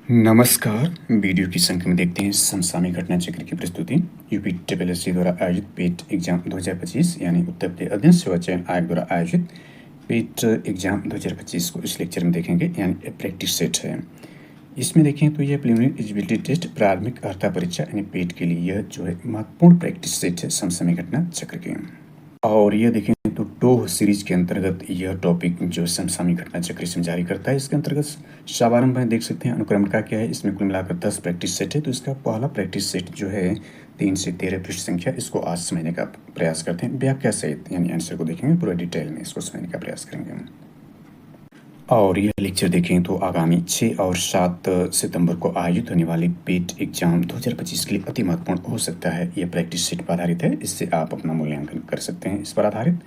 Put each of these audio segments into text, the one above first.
नमस्कार। वीडियो की संख्या में देखते हैं समसामयिक घटना चक्र की प्रस्तुति। यूपी ट्रिपल एस सी द्वारा आयोजित पेट एग्जाम 2025 यानी उत्तर प्रदेश अध्ययन सेवा चयन आयोग द्वारा आयोजित पेट एग्जाम 2025 को इस लेक्चर में देखेंगे, यानी प्रैक्टिस सेट है। इसमें देखें तो यह प्रिलिमिनरी एलिजिबिलिटी टेस्ट प्राथमिक अर्हता परीक्षा यानी पेट के लिए यह जो है महत्वपूर्ण प्रैक्टिस सेट है समसामयिक घटना चक्र के। और यह देखें तो टोह सीरीज के अंतर्गत यह टॉपिक जो समसामयिक घटना चक्र से जारी करता है, इसके अंतर्गत शुभारंभ में देख सकते हैं अनुक्रम का क्या है। इसमें कुल मिलाकर 10 प्रैक्टिस सेट है। तो इसका पहला प्रैक्टिस सेट जो है 3 से 13 पृष्ठ संख्या, इसको आज समझने का प्रयास करते हैं व्याख्या सहित, यानी आंसर को देखेंगे पूरा डिटेल में, इसको समझने का प्रयास करेंगे हम। और यह लेक्चर देखें तो आगामी 6 और 7 सितंबर को आयोजित होने वाली पेट एग्जाम 2025 के लिए अति महत्वपूर्ण हो सकता है। यह प्रैक्टिस सेट पर आधारित है, इससे आप अपना मूल्यांकन कर सकते हैं इस पर आधारित।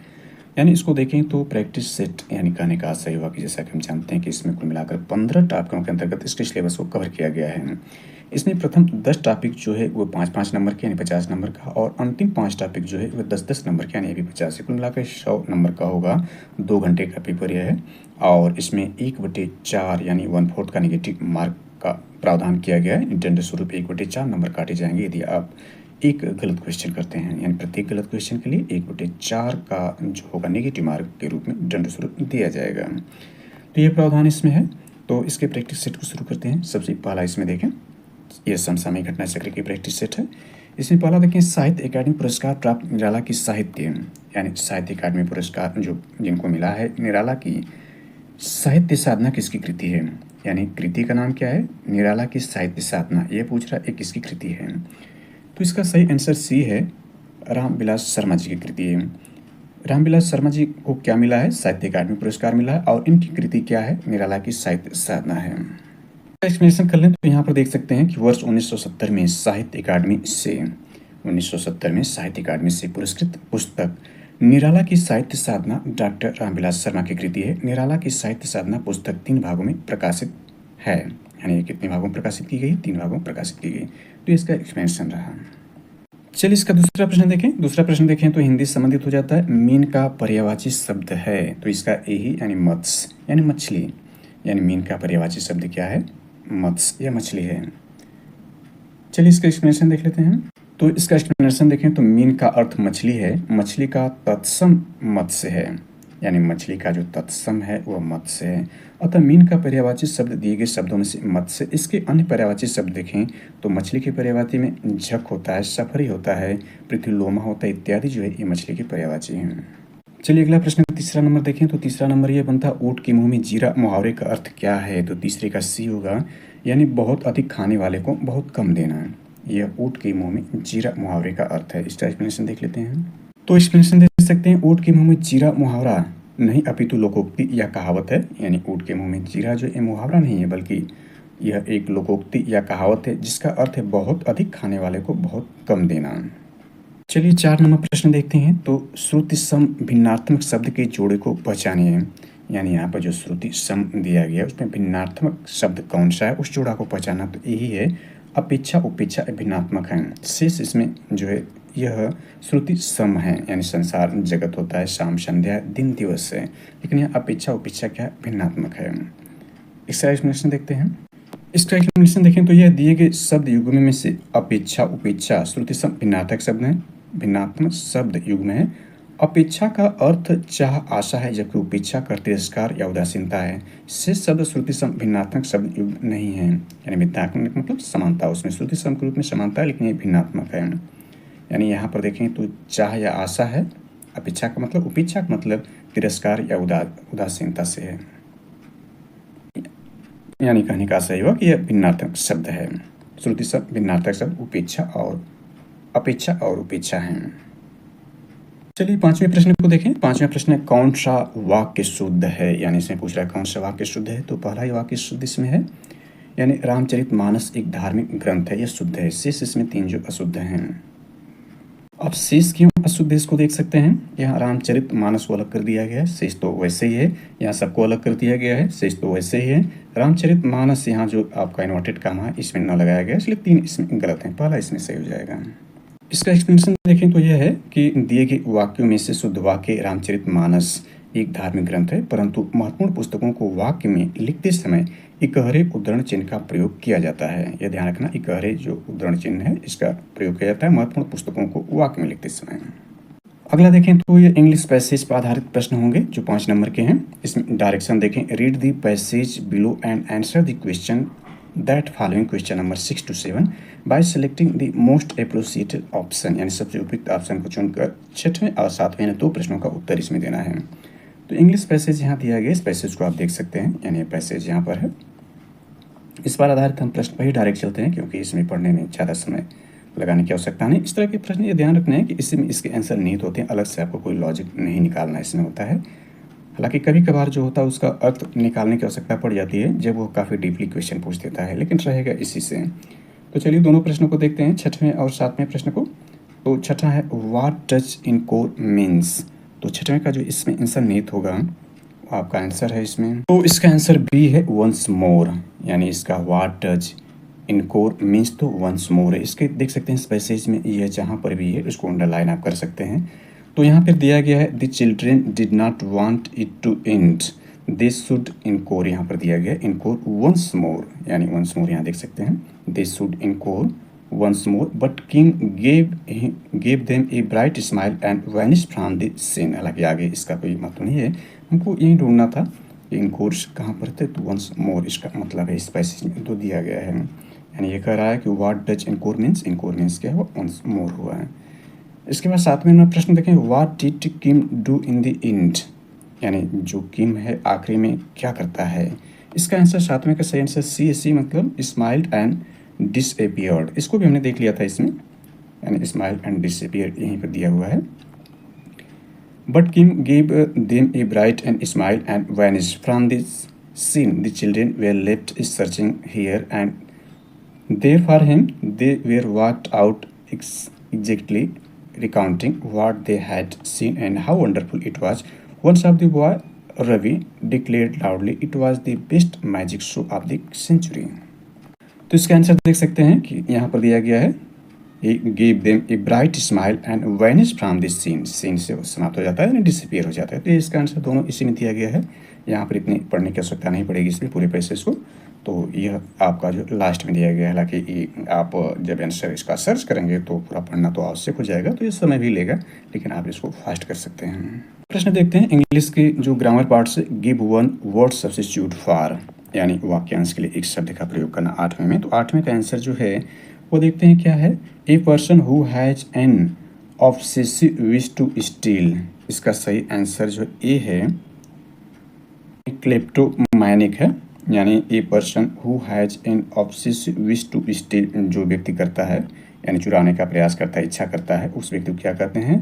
यानी इसको देखें तो प्रैक्टिस सेट यानी कहने का सही हुआ कि जैसा कि हम जानते हैं कि इसमें कुल मिलाकर 15 टॉपिकों के अंतर्गत इसके सिलेबस को कवर किया गया है। इसमें प्रथम 10 टॉपिक जो है वो 5-5 नंबर के यानी 50 नंबर का, और अंतिम 5 टॉपिक जो है वो 10-10 नंबर के यानी ये भी 50 है। कुल मिलाकर 100 नंबर का होगा। 2 घंटे का पेपर यह है, और इसमें 1/4 यानी 1/4 का नेगेटिव मार्क का प्रावधान किया गया है। दंड स्वरूप 1/4 नंबर काटे जाएंगे यदि आप एक गलत क्वेश्चन करते हैं, यानी प्रत्येक गलत क्वेश्चन के लिए 1/4 का जो होगा नेगेटिव मार्क के रूप में दंड स्वरूप दिया जाएगा। तो ये प्रावधान इसमें है। तो इसके प्रैक्टिस सेट को शुरू करते हैं। सबसे पहला इसमें देखें, यह समसामयिक घटना चक्र की प्रैक्टिस सेट है। इसमें पहला देखें, साहित्य अकादमी पुरस्कार प्राप्त निराला की साहित्य, यानी साहित्य अकादमी पुरस्कार जो जिनको मिला है निराला की साहित्य साधना किसकी कृति है, यानी कृति का नाम क्या है, निराला की साहित्य साधना। यह पूछ रहा है किसकी कृति है। तो इसका सही आंसर सी है, रामविलास शर्मा जी की कृति है। रामविलास शर्मा जी को क्या मिला है, साहित्य अकादमी पुरस्कार मिला है, और इनकी कृति क्या है, निराला की साहित्य साधना है। एक्सप्लेनेशन कर लें तो यहाँ पर देख सकते हैं कि वर्ष 1970 में साहित्य अकादमी से पुरस्कृत पुस्तक निराला की साहित्य साधना डॉक्टर रामविलास शर्मा की कृति है। निराला की साहित्य साधना पुस्तक 3 भागों में प्रकाशित है, यानी कितने भागों में प्रकाशित की गई, 3 भागों में प्रकाशित की गई। तो इसका एक्सप्लेनेशन रहा। चलिए इसका दूसरा प्रश्न देखें तो हिंदी संबंधित हो जाता है। मीन का पर्यायवाची शब्द है, तो इसका यही यानी मत्स्य यानी मछली, यानी मीन का पर्यायवाची शब्द क्या है, मत्स्य या मछली है। चलिए इसका एक्सप्लेनेशन देख लेते हैं। तो इसका एक्सप्लेनेशन देखें तो मीन का अर्थ मछली है, मछली का तत्सम मत्स्य है, यानी मछली का जो तत्सम है वह मत्स्य है। अतः मीन का पर्यायवाची शब्द दिए गए शब्दों में से मत्स्य। इसके अन्य पर्यायवाची शब्द देखें तो मछली के पर्यायवाची में झक होता है, सफरी होता है, पृथ्वीलोमा होता है, इत्यादि जो है ये मछली के पर्यायवाची हैं। चलिए अगला प्रश्न तीसरा नंबर देखें तो तीसरा नंबर यह बनता है, ऊँट के मुंह में जीरा मुहावरे का अर्थ क्या है। तो तीसरे का सी होगा, यानी बहुत अधिक खाने वाले को बहुत कम देना। यह ऊँट के मुंह में जीरा मुहावरे का अर्थ है। इसका एक्सप्लेनेशन देख लेते हैं। तो एक्सप्लेनेशन देख सकते हैं, ऊँट के मुंह में जीरा मुहावरा नहीं अपितु लोकोक्ति या कहावत है। यानी ऊँट के मुंह में जीरा जो ये मुहावरा नहीं है, बल्कि यह एक लोकोक्ति या कहावत है जिसका अर्थ है बहुत अधिक खाने वाले को बहुत कम देना। चलिए 4 नंबर प्रश्न देखते हैं। तो श्रुति सम भिन्नार्थमक शब्द के जोड़े को पहचानिए, यानी यहाँ पर जो श्रुति सम दिया गया है उसमें भिन्नार्थमक शब्द कौन सा है, उस जोड़ा को पहचाना। तो यही है अपेक्षा उपेक्षा भिन्नात्मक है। शेष इसमें जो है यह श्रुति सम है, यानी संसार जगत होता है, शाम संध्या दिन दिवस है, लेकिन यह अपेक्षा उपेक्षा क्या भिन्नात्मक है। इसका एक्सप्लेनेशन देखते हैं। इसका एक्सप्लेनेशन देखें तो यह दिए गए शब्द युग्म में से अपेक्षा उपेक्षा श्रुति सम भिन्नार्थक शब्द है, भिन्नात्मक शब्द युग्म है। अपेक्षा का अर्थ चाह आशा है, जबकि उपेक्षा का तिरस्कार या उदासीनता है। शेष शब्द श्रुति सम भिन्नात्मक शब्द युग्म नहीं है, यानी भिन्नात्मक मतलब समानता, उसमें श्रुति सम के रूप में समानता है, लेकिन ये भिन्नात्मक है। यानी यहाँ पर देखें तो चाह या आशा है, अपेक्षा का मतलब, उपेक्षा का मतलब तिरस्कार या उदासीनता से है। यानी कहने का सही हुआ कि यह भिन्नार्थक शब्द है। श्रुति शब्द भिन्नार्थक शब्द उपेक्षा और उपेक्षा हैं। चलिए 5वें प्रश्न को देखें। 5वां प्रश्न है, कौन सा वाक्य शुद्ध है, यानी इसमें पूछ रहा है कौन सा वाक्य शुद्ध है। तो पहला ही वाक्य शुद्ध इसमें है, यानी रामचरितमानस एक धार्मिक ग्रंथ है, यह शुद्ध है। शेष इसमें 3 जो अशुद्ध हैं। अब शेष क्यों अशुद्ध है इसको देख सकते हैं। यहाँ रामचरितमानस को अलग कर दिया गया है, शेष तो वैसे ही है। यहाँ सबको अलग कर दिया गया है, शेष तो वैसे ही है। रामचरितमानस यहाँ जो आपका इन्वर्टेड कामा है इसमें न लगाया गया, इसलिए 3 इसमें गलत हैं, पहला इसमें सही हो जाएगा। इसका एक्सप्लेनेशन देखें तो यह है कि दिए गए वाक्यों में से शुद्ध वाक्य रामचरितमानस एक धार्मिक ग्रंथ है, परंतु महत्वपूर्ण पुस्तकों को वाक्य में लिखते समय इकहरे उद्धरण चिन्ह का प्रयोग किया जाता है। यह ध्यान रखना, इकहरे जो उद्धरण चिन्ह है इसका प्रयोग किया जाता है महत्वपूर्ण पुस्तकों को वाक्य में लिखते समय। अगला देखें तो ये इंग्लिश पैसेज पर आधारित प्रश्न होंगे जो 5 नंबर के हैं। इसमें डायरेक्शन देखें, read the passage below and answer the question that following question number 6 to 7 bye selecting the most appropriate option, यानी सबसे उपयुक्त ऑप्शन को चुनकर 6वें और 7वें 2 प्रश्नों का उत्तर इसमें देना है। तो इंग्लिश पैसेज यहाँ दिया गया, इस पैसेज को आप देख सकते हैं, यानी पैसेज यहाँ पर है। इस पर आधारित हम प्रश्न पर ही डायरेक्ट चलते हैं क्योंकि इसमें पढ़ने में ज़्यादा समय लगाने की आवश्यकता नहीं। इस तरह के प्रश्न ये ध्यान रखना है कि इसमें इसके आंसर निहित होते हैं, अलग से आपको कोई लॉजिक नहीं निकालना इसमें होता है। हालांकि कभी कभार जो होता है उसका अर्थ निकालने की आवश्यकता पड़ जाती है जब वो काफ़ी डीपली क्वेश्चन पूछ देता है, लेकिन रहेगा इसी से। तो चलिए दोनों प्रश्नों को देखते हैं, 6वें और 7वें प्रश्न को। तो 6वां है व्हाट डज इनकोर मीन्स। तो 6वें का जो इसमें आंसर निहित होगा वो आपका आंसर है इसमें, तो इसका आंसर बी है वंस मोर, यानी इसका व्हाट डज इनकोर मीन्स तो वंस मोर है। इसके देख सकते हैं इस पैसेज में ये जहाँ पर भी है उसको अंडरलाइन आप कर सकते हैं। तो यहाँ पर दिया गया है the children did not want it to end, they should encore, यहाँ पर दिया गया है इनकोर वंस मोर, यानी वंस मोर यहाँ देख सकते हैं, they should encore once more but king gave them a bright smile and vanish from the scene. हालांकि आगे इसका कोई मतलब नहीं है, हमको यही ढूंढना था कि इनकोर कहाँ पर थे, तो वंस मोर इसका मतलब है इस पैसेज में तो दिया गया है। यानी ये कह रहा है कि व्हाट डज इनकोर मीन्स, इनकोर मीन्स क्या है, वंस मोर हुआ है। इसके बाद 7वें नंबर प्रश्न देखें, what did Kim do in the end, यानी जो किम है आखिरी में क्या करता है। इसका आंसर 7वें का सही आंसर सी मतलब स्माइल्ड एंड डिसअपियर्ड। इसको भी हमने देख लिया था इसमें, यानी स्माइल्ड एंड डिसअपियर्ड यहीं पर दिया हुआ है। But Kim gave them a bright and smile and vanish from this scene, the children were left searching here and there for him, they were walked out exactly recounting what they had seen and how wonderful it was. Once of the boy Ravi declared loudly it was the best magic show of the century. तो इसका answer देख सकते हैं कि यहाँ पर दिया गया है gave them a bright smile and vanished from the scene. Scene से समाप्त हो जाता है, डिसअपियर हो जाता है। तो इसका आंसर दोनों इसी में दिया गया है, यहाँ पर इतनी पढ़ने की आवश्यकता नहीं पड़ेगी इसमें पूरे पैसेज को। तो यह आपका जो लास्ट में दिया गया है, हालांकि आप जब आंसर इसका सर्च करेंगे तो पूरा पढ़ना तो आवश्यक हो जाएगा, तो ये समय भी लेगा, लेकिन आप इसको फास्ट कर सकते हैं। प्रश्न देखते हैं इंग्लिश की जो ग्रामर पार्ट से, give one word substitute for, यानी वाक्यांश के लिए एक शब्द का प्रयोग करना 8वें में। तो 8वें का आंसर जो है वो देखते हैं क्या है, a person who has an obsessive wish to steal. इसका सही आंसर जो ए है क्लेप्टोमैनिक है, यानी a person who has an obsessive wish to steal, जो व्यक्ति करता है यानी चुराने का प्रयास करता है, इच्छा करता है, उस व्यक्ति को क्या कहते हैं,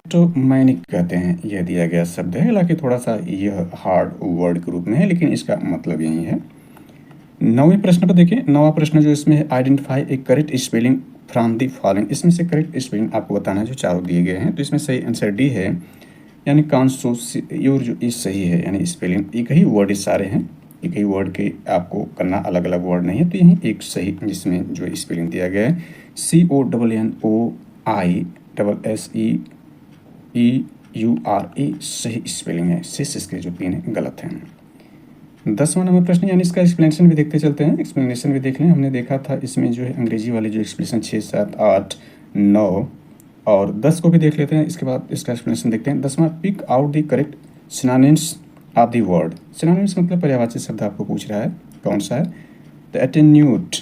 क्लेप्टोमैनिक कहते हैं। यह दिया गया शब्द है, हालांकि थोड़ा सा यह हार्ड वर्ड के रूप में है, लेकिन इसका मतलब यही है। 9वें प्रश्न पर देखिए, 9वां प्रश्न जो इसमें है, identify A correct spelling from the following. इसमें से करेक्ट स्पेलिंग आपको बताना है जो चारों दिए गए हैं। तो इसमें सही आंसर डी है, यानी कॉन्सोसियोर जो इस सही है, यानी स्पेलिंग एक ही वर्ड इस सारे हैं, एक ही वर्ड के आपको करना, अलग अलग वर्ड नहीं है। तो यही एक सही जिसमें जो स्पेलिंग दिया गया है CONNOISSEEURE सही स्पेलिंग है, शेष इसके जो 3 हैं गलत हैं। 10वां नंबर प्रश्न, यानी इसका एक्सप्लेनेशन भी देखते चलते हैं। एक्सप्लेनेशन भी देख लें, हमने देखा था इसमें जो है अंग्रेजी वाली जो एक्सप्लेनेशन 6, 7, 8, 9 और 10 को भी देख लेते हैं। इसके बाद इसका एक्सप्लेनेशन देखते हैं। 10वां, pick out the correct synonyms of the word. Synonyms मतलब पर्यायवाची शब्द आपको पूछ रहा है, कौन सा है, तो एटेन्यूट।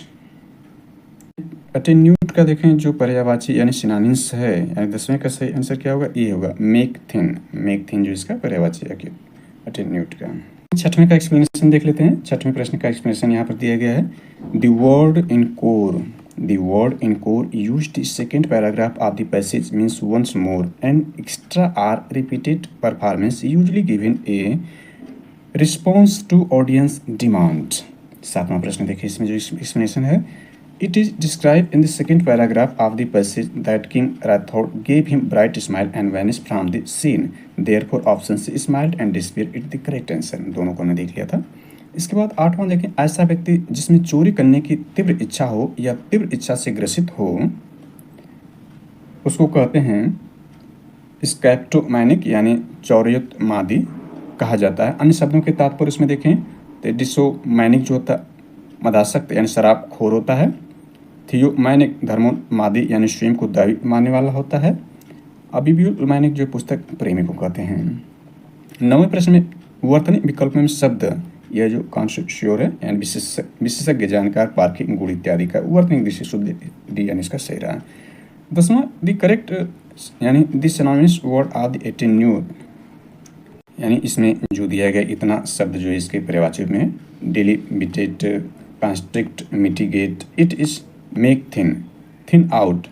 एटेन्यूट का देखें जो पर्यायवाची यानी सिनोनिम्स है, यानी 10वें का सही आंसर क्या होगा, ये होगा मेक थिन। मेक थिन जो इसका पर्यायवाची है एटेन्यूट का। 6वें का एक्सप्लेनेशन देख लेते हैं। 6वें प्रश्न का एक्सप्लेनेशन यहाँ पर दिया गया है, the word encore, the word encore used the second paragraph of the passage means once more and extra or repeated performance usually given a response to audience demand। 7वां प्रश्न देखिए, इसमें जो एक्सप्लेनेशन है, it is described in the second paragraph of the passage that King Rathod gave him bright smile and vanished from the scene, therefore option C smiled and disappeared is the correct answer। दोनों को हमने देख लिया था। इसके बाद 8वां देखें, ऐसा व्यक्ति जिसमें चोरी करने की तीव्र इच्छा हो या तीव्र इच्छा से ग्रसित हो उसको कहते हैं स्कैप्टोमैनिक, यानी चौरयुक्त मादी। कहा जाता है। अन्य शब्दों के तात्पर्य इसमें देखें तो डिसोमैनिक जो होता मदासक्त यानी शराब खोर होता है। थियोमैनिक धर्मोन्मादी यानी स्वयं को दैवी मानने वाला होता है। अबिब्यूलमैनिक जो पुस्तक प्रेमी को कहते हैं। 9वें प्रश्न में वर्तनी विकल्प में शब्द यह जो कॉन्स्टिट्यूर है यानी विशेषज्ञ जानकार पार्किंग गुण इत्यादि का वर्तनी दृष्टि शुद्ध डी यानी इसका सही रहा। 10वां द करेक्ट यानी the synonymous word are the 18 new यानी इसमें जो दिया गया इतना शब्द जो है इसके पर्यायवाची में delimited, constrict, mitigate, it is, make thin, thin out,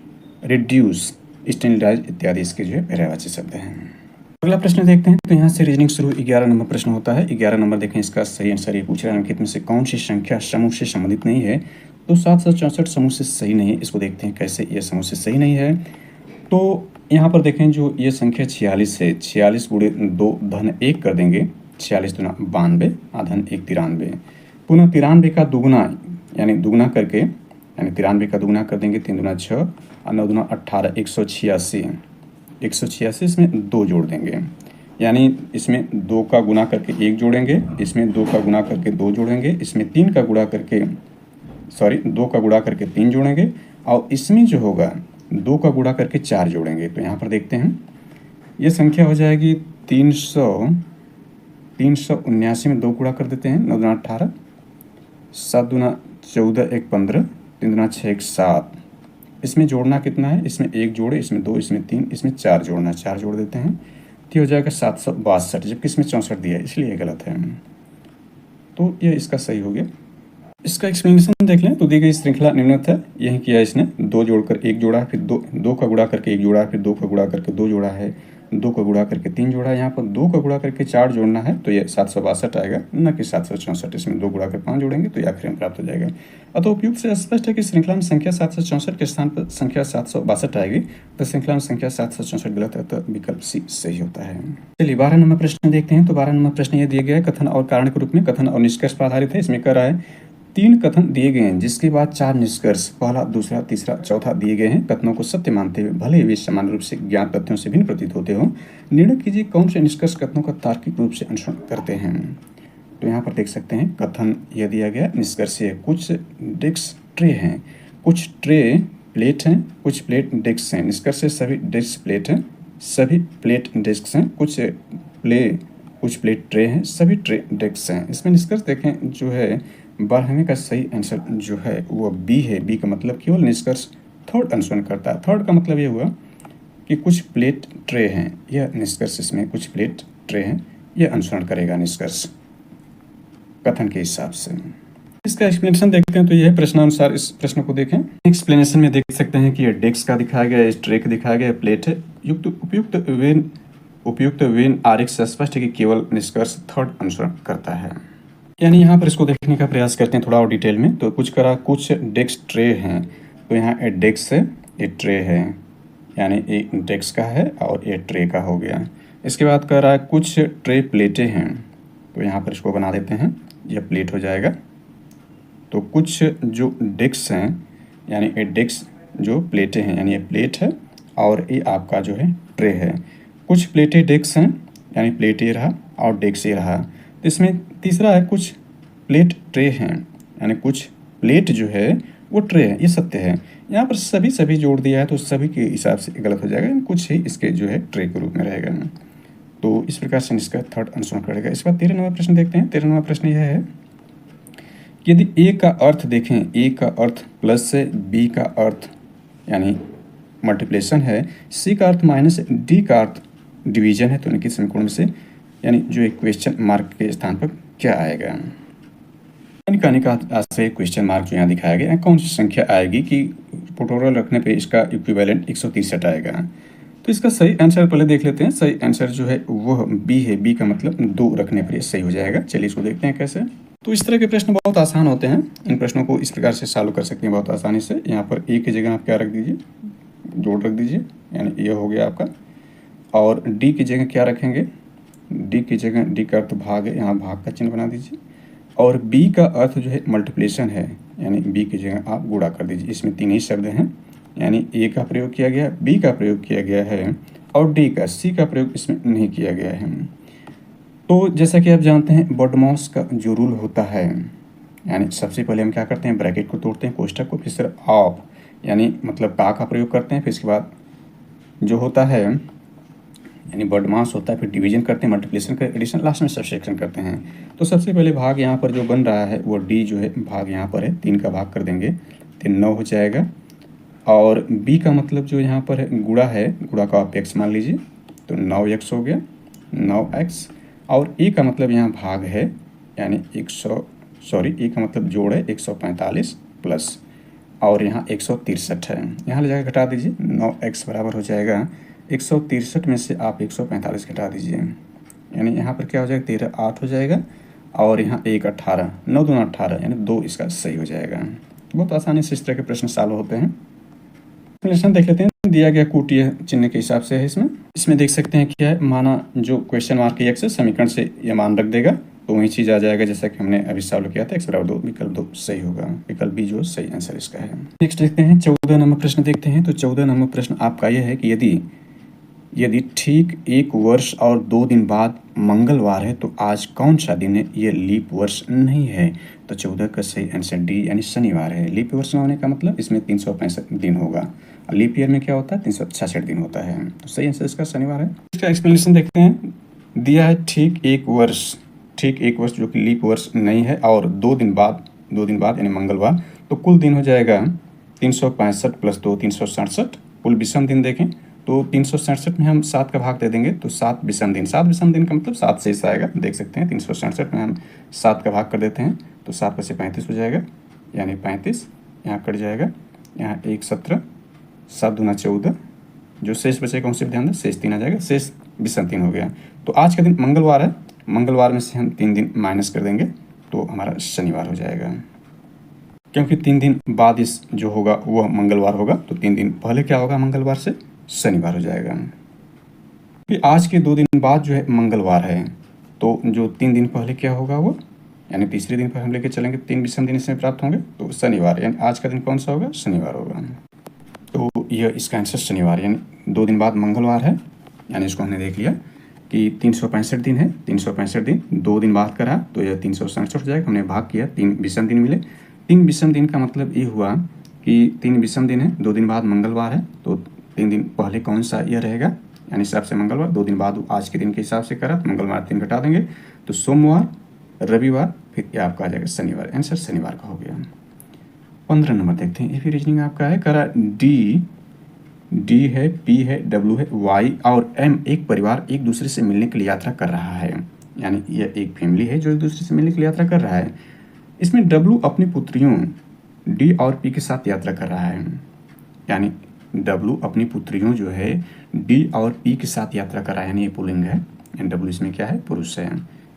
reduce, standardise इत्यादि इसके जो है पर्यायवाची शब्द हैं। अगला प्रश्न देखते हैं। तो यहाँ से रीजनिंग शुरू 11 नंबर प्रश्न होता है। 11 नंबर देखें इसका सही आंसर ये पूछ रहा है अंकित में से कौन सी संख्या समूह से संबंधित नहीं है। तो 764 समूह से सही नहीं है। इसको देखते हैं कैसे ये समूह से सही नहीं है। तो यहाँ पर देखें जो ये संख्या 46 है, 46 गुणे 2 धन 1 कर देंगे, 46 दूना 92 धन 1 93। पुनः 93 का दुगुना यानी दुगुना करके यानी 93 का दुगुना कर देंगे, 3 दूना 6 और 9 दूना 18, 186। 186 इसमें 2 जोड़ देंगे यानी इसमें 2 का गुना करके 1 जोड़ेंगे, इसमें 2 का गुना करके 2 जोड़ेंगे, इसमें 3 का गुणा करके 2 का गुणा करके 3 जोड़ेंगे और इसमें जो होगा 2 का गुणा करके 4 जोड़ेंगे। तो यहाँ पर देखते हैं ये संख्या हो जाएगी 379 में 2 गुणा कर देते हैं, 9 दूना 18, 7 दूना 14, 1 15, 3 दूना 6, 1 7। इसमें जोड़ना कितना है, इसमें 1 जोड़े, इसमें 2, इसमें 3, इसमें 4 जोड़ना, 4 जोड़ देते हैं तो हो जाएगा 762, जबकि इसमें 64 दिया है इसलिए ये गलत है। तो ये इसका सही हो गया। इसका एक्सप्लेनेशन देख लें तो दी गई श्रृंखला निम्नलिखित है। यही किया इसने, 2 जोड़कर 1 जोड़ा, फिर 2 का गुणा करके 1 जोड़ा, फिर 2 का गुणा करके 2 जोड़ा है, 2 का गुणा करके 3 जोड़ा है। यहाँ पर 2 का गुणा करके 4 जोड़ना है तो ये 762 आएगा, न कि 764। इसमें 2 गुणा कर 5 जोड़ेंगे तो ये आखिर में प्राप्त हो जाएगा। अतः उपयुक्त से स्पष्ट है कि श्रृंखला में संख्या 764 के स्थान पर संख्या 762 आएगी। तो श्रृंखला में संख्या 764 गलत है, तो विकल्प सी सही होता है। चलिए 12 नंबर प्रश्न देखते हैं। तो 12 नंबर प्रश्न ये दिया गया है कथन और कारण के रूप में, कथन और निष्कर्ष पर आधारित है। इसमें कह रहा है 3 कथन दिए गए हैं जिसके बाद 4 निष्कर्ष पहला, दूसरा, तीसरा, चौथा दिए गए हैं। कथनों को सत्य मानते हुए भले ही वे समान रूप से ज्ञात तथ्यों से भिन्न प्रतीत होते हो, निर्णय कीजिए कौन से निष्कर्ष कथनों का तार्किक रूप से अनुसरण करते हैं। तो यहाँ पर देख सकते हैं कथन यह दिया गया निष्कर्ष है कुछ डेस्क ट्रे हैं, कुछ ट्रे प्लेट हैं, कुछ प्लेट डेस्क हैं। निष्कर्ष है सभी डेस्क प्लेट हैं, सभी प्लेट डेस्क हैं, कुछ प्लेट ट्रे हैं, सभी ट्रे डेस्क हैं। इसमें निष्कर्ष देखें जो है 12वें का सही आंसर जो है वो बी है। बी का मतलब केवल निष्कर्ष थर्ड अनुसरण करता है। थर्ड का मतलब ये हुआ कि कुछ प्लेट ट्रे हैं, यह निष्कर्ष इसमें कुछ प्लेट ट्रे हैं यह अनुसरण करेगा निष्कर्ष कथन के हिसाब से। इसका एक्सप्लेनेशन देखते हैं तो यह प्रश्नानुसार इस प्रश्न को देखें। एक्सप्लेनेशन में देख सकते हैं कि यह डेस्क का दिखाया गया है, इस ट्रे का दिखाया गया है, प्लेट है। उपयुक्त वेन आरेख से स्पष्ट है कि केवल निष्कर्ष थर्ड अनुसरण करता है। यानी यहाँ पर इसको देखने का प्रयास करते हैं थोड़ा और डिटेल में। तो कुछ करा कुछ डेस्क ट्रे हैं, तो यहाँ एक डेस्क है, एक ट्रे है, यानी एक डेस्क का है और एक ट्रे का हो गया। इसके बाद कह रहा है कुछ ट्रे प्लेटें हैं, तो यहाँ पर इसको बना देते हैं, यह प्लेट हो जाएगा। तो कुछ जो डेस्क हैं यानी एक डेस्क जो प्लेटें हैं यानी ये प्लेट है और ये आपका जो है ट्रे है। कुछ प्लेटें डेस्क हैं यानी प्लेट ये रहा और डेस्क ये रहा। तो इसमें तीसरा है कुछ प्लेट ट्रे हैं यानी कुछ प्लेट जो है वो ट्रे है, ये सत्य है। यहाँ पर सभी जोड़ दिया है तो सभी के हिसाब से गलत हो जाएगा, कुछ ही इसके जो है ट्रे के रूप में रहेगा। तो इस प्रकार से इसका थर्ड अनुसरण करेगा। इस बार 13 नंबर प्रश्न देखते हैं। 13 नंबर प्रश्न यह है यदि ए का अर्थ देखें, ए का अर्थ प्लस है, बी का अर्थ यानी मल्टीप्लिकेशन है, सी का अर्थ माइनस है, डी का अर्थ डिवीजन है, तो इनके समीकरण में से यानी जो एक क्वेश्चन मार्क के स्थान पर क्या आएगा। यानी कहने का आशय क्वेश्चन मार्क जो यहाँ दिखाया गया है कौन सी संख्या आएगी कि पोटोरल रखने पे इसका इक्विवेलेंट 163 आएगा। तो इसका सही आंसर पहले देख लेते हैं। सही आंसर जो है वो बी है। बी का मतलब 2 रखने पर सही हो जाएगा। चलिए इसको देखते हैं कैसे। तो इस तरह के प्रश्न बहुत आसान होते हैं। इन प्रश्नों को इस प्रकार से सॉल्व कर सकते हैं बहुत आसानी से। यहाँ पर ए की जगह आप क्या रख दीजिए, जोड़ रख दीजिए, यानी ये हो गया आपका। और डी की जगह क्या रखेंगे, डी की जगह डी का अर्थ भाग है, यहाँ भाग का चिन्ह बना दीजिए। और बी का अर्थ जो है मल्टीप्लिकेशन है, यानी बी की जगह आप गुणा कर दीजिए। इसमें 3 ही शब्द हैं, यानी ए का प्रयोग किया गया, बी का प्रयोग किया गया है और डी का सी का प्रयोग इसमें नहीं किया गया है। तो जैसा कि आप जानते हैं बॉडमॉस का जो रूल होता है, यानी सबसे पहले हम क्या करते हैं, ब्रैकेट को तोड़ते हैं, कोष्ठक को, फिर ऑफ यानी मतलब का प्रयोग करते हैं, फिर इसके बाद जो होता है यानी बॉडमास होता है, फिर डिवीजन करते हैं, मल्टीप्लिकेशन कर एडिशन, लास्ट में सब्सट्रैक्शन करते हैं। तो सबसे पहले भाग यहाँ पर जो बन रहा है वो डी जो है भाग यहाँ पर है, 3 का भाग कर देंगे तो 9 हो जाएगा। और बी का मतलब जो यहाँ पर है गुणा है, गुणा का आप एक्स मान लीजिए, तो 9x हो गया, 9x। और ए का मतलब यहाँ भाग है, यानी 100 ए का मतलब जोड़ है 145 प्लस, और यहाँ 163 है, यहाँ ले जाकर घटा दीजिए, 9x बराबर हो जाएगा 163 में से आप 145 घटा दीजिए, यानी यहाँ पर क्या हो जाएगा 13 8 हो जाएगा, और यहाँ 1 18, 9 दूना 18, यानी 2 इसका सही हो जाएगा। बहुत आसानी से इस तरह के प्रश्न सॉल्व होते हैं। एक्सप्लेनेशन देख लेते हैं, दिया गया कूटीय चिन्ह के हिसाब से है। इसमें देख सकते हैं क्या है, माना जो क्वेश्चन मार्क की एक्स समीकरण से ये मान रख देगा तो वही चीज़ आ जाएगा जैसा कि हमने अभी सॉल्व किया था, x बराबर 2, विकल्प 2 सही होगा, विकल्प बी जो सही आंसर इसका है। नेक्स्ट देखते हैं 14 नंबर प्रश्न देखते हैं। तो 14 नंबर प्रश्न आपका यह है कि यदि ठीक 1 वर्ष और 2 दिन बाद मंगलवार है तो आज कौन सा दिन है, ये लीप वर्ष नहीं है। तो 14 का सही आंसर डी यानी शनिवार है। लीप वर्ष न होने का मतलब इसमें 365 दिन होगा, और लीप ईयर में क्या होता है 366 दिन होता है, तो सही आंसर इसका शनिवार है। इसका एक्सप्लेनेशन देखते हैं, दिया है ठीक एक वर्ष जो कि लीप वर्ष नहीं है और 2 दिन बाद यानी मंगलवार, तो कुल दिन हो जाएगा 365 प्लस 2 367। कुल विषम दिन देखें तो 367 में हम 7 का भाग दे देंगे तो 7 विषम दिन का मतलब 7 शेष आएगा, देख सकते हैं 367 में हम 7 का भाग कर देते हैं तो 7 से 35 हो जाएगा, यानी 35 यहाँ कट जाएगा, यहाँ 1 17, 7 दूना 14, जो शेष बचेगा उनसे ध्यान दें, शेष 3 आ जाएगा, शेष विषम 3 हो गया। तो आज का दिन मंगलवार है, मंगलवार में से हम 3 दिन माइनस कर देंगे तो हमारा शनिवार हो जाएगा, क्योंकि 3 दिन बाद इस जो होगा वह मंगलवार होगा, तो 3 दिन पहले क्या होगा मंगलवार से शनिवार हो जाएगा। फिर आज के 2 दिन बाद जो है मंगलवार है, तो जो 3 दिन पहले क्या होगा वो, यानी तीसरे दिन पर हम लेके चलेंगे 3 विषम दिन इसमें प्राप्त होंगे, तो शनिवार, यानी आज का दिन कौन सा होगा, शनिवार होगा। तो यह इसका आंसर शनिवार, यानी 2 दिन बाद मंगलवार है, यानी इसको हमने देख लिया कि 365 दिन है, 365 दिन 2 दिन बाद करा तो यह 367 हो जाएगा, हमने भाग किया, 3 विषम दिन मिले। 3 विषम दिन का मतलब ये हुआ कि 3 विषम दिन है, 2 दिन बाद मंगलवार है, तो 3 दिन पहले कौन सा यह रहेगा, यानी हिसाब से मंगलवार, 2 दिन बाद आज के दिन के हिसाब से करा तो मंगलवार 3 घटा देंगे तो सोमवार, रविवार, फिर यह आपका आ जाएगा शनिवार, आंसर शनिवार का हो गया। 15 नंबर देखते हैं, ये फिर रीजनिंग आपका है, करा डी है, पी है, डब्ल्यू है, वाई और एम एक परिवार एक दूसरे से मिलने के लिए यात्रा कर रहा है, यानी यह एक फैमिली है जो एक दूसरे से मिलने के लिए यात्रा कर रहा है। इसमें डब्ल्यू अपनी पुत्रियों डी और पी के साथ यात्रा कर रहा है, यानी डब्ल्यू अपनी पुत्रियों जो है डी और पी के साथ यात्रा कर रहा है, यानी ये पुल्लिंग है, यानी डब्ल्यू इसमें क्या है पुरुष है,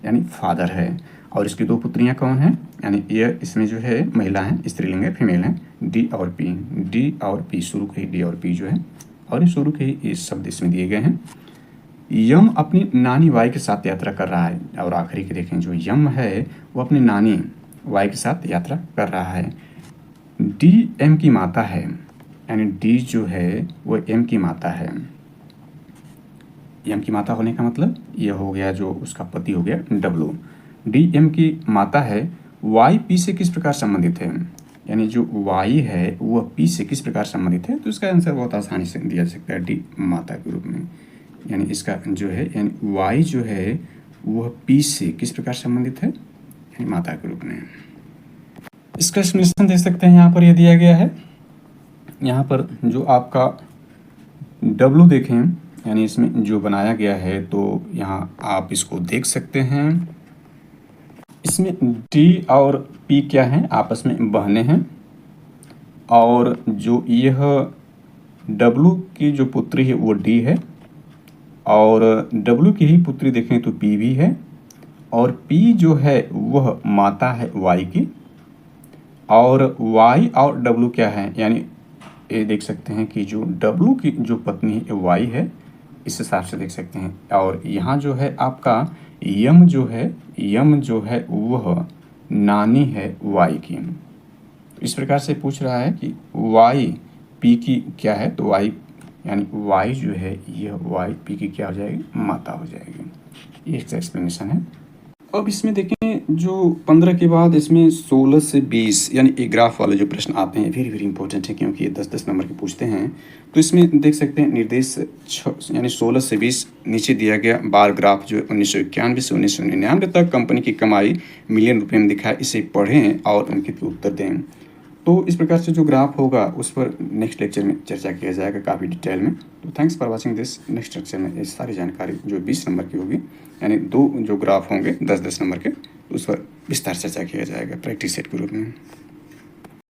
यानी फादर है, और इसकी 2 पुत्रियां कौन हैं, यानी ये इसमें जो है महिला हैं, स्त्रीलिंग है, फीमेल है, डी और पी शुरू के ही डी और पी जो है, और शुरू के ही ये शब्द इसमें दिए गए हैं। यम अपनी नानी वाई के साथ यात्रा कर रहा है, और आखिरी के देखें जो यम है वो अपनी नानी वाई के साथ यात्रा कर रहा है। डी एम की माता है, यानी डी जो है वो एम की माता है, एम की माता होने का मतलब ये हो गया जो उसका पति हो गया डब्ल्यू। डी एम की माता है, वाई पी से किस प्रकार संबंधित है, यानी जो वाई है वह पी से किस प्रकार संबंधित है, तो इसका आंसर बहुत आसानी से दिया जा सकता है डी माता के रूप में, यानी इसका जो है यानी वाई जो है वह पी से किस प्रकार संबंधित है, यानी माता के रूप में। इसका एक्सप्लेनेशन देख सकते हैं, यहाँ पर यह दिया गया है, यहाँ पर जो आपका डब्ल्यू देखें, यानी इसमें जो बनाया गया है, तो यहाँ आप इसको देख सकते हैं, इसमें डी और पी क्या हैं, आपस में बहने हैं, और जो यह डब्ल्यू की जो पुत्री है वो डी है, और डब्ल्यू की ही पुत्री देखें तो पी भी है, और पी जो है वह माता है वाई की, और वाई और डब्ल्यू क्या है, यानी ये देख सकते हैं कि जो डब्ल्यू की जो पत्नी है वाई है, इस हिसाब से देख सकते हैं, और यहाँ जो है आपका यम जो है वह नानी है वाई की। तो इस प्रकार से पूछ रहा है कि वाई पी की क्या है, तो वाई यानी y जो है यह y p की क्या हो जाएगी, माता हो जाएगी। ये इसका एक्सप्लेनेशन है। अब इसमें देखें जो 15 के बाद इसमें 16 से 20 यानी एक ग्राफ वाले जो प्रश्न आते हैं वेरी वेरी इंपॉर्टेंट है, क्योंकि ये 10-10 नंबर के पूछते हैं। तो इसमें देख सकते हैं निर्देश यानी 16 से 20 नीचे दिया गया बार ग्राफ जो 1991 से 1999 तक कंपनी की कमाई मिलियन रुपए में दिखाए, इसे पढ़ें और उनके उत्तर दें। तो इस प्रकार से जो ग्राफ होगा उस पर नेक्स्ट लेक्चर में चर्चा किया जाएगा काफ़ी डिटेल में। तो thanks for watching this. Next lecture में ये सारी जानकारी जो 20 नंबर की होगी, यानी 2 जो ग्राफ होंगे 10-10 नंबर के, उस पर विस्तार चर्चा किया जाएगा प्रैक्टिस सेट के रूप में।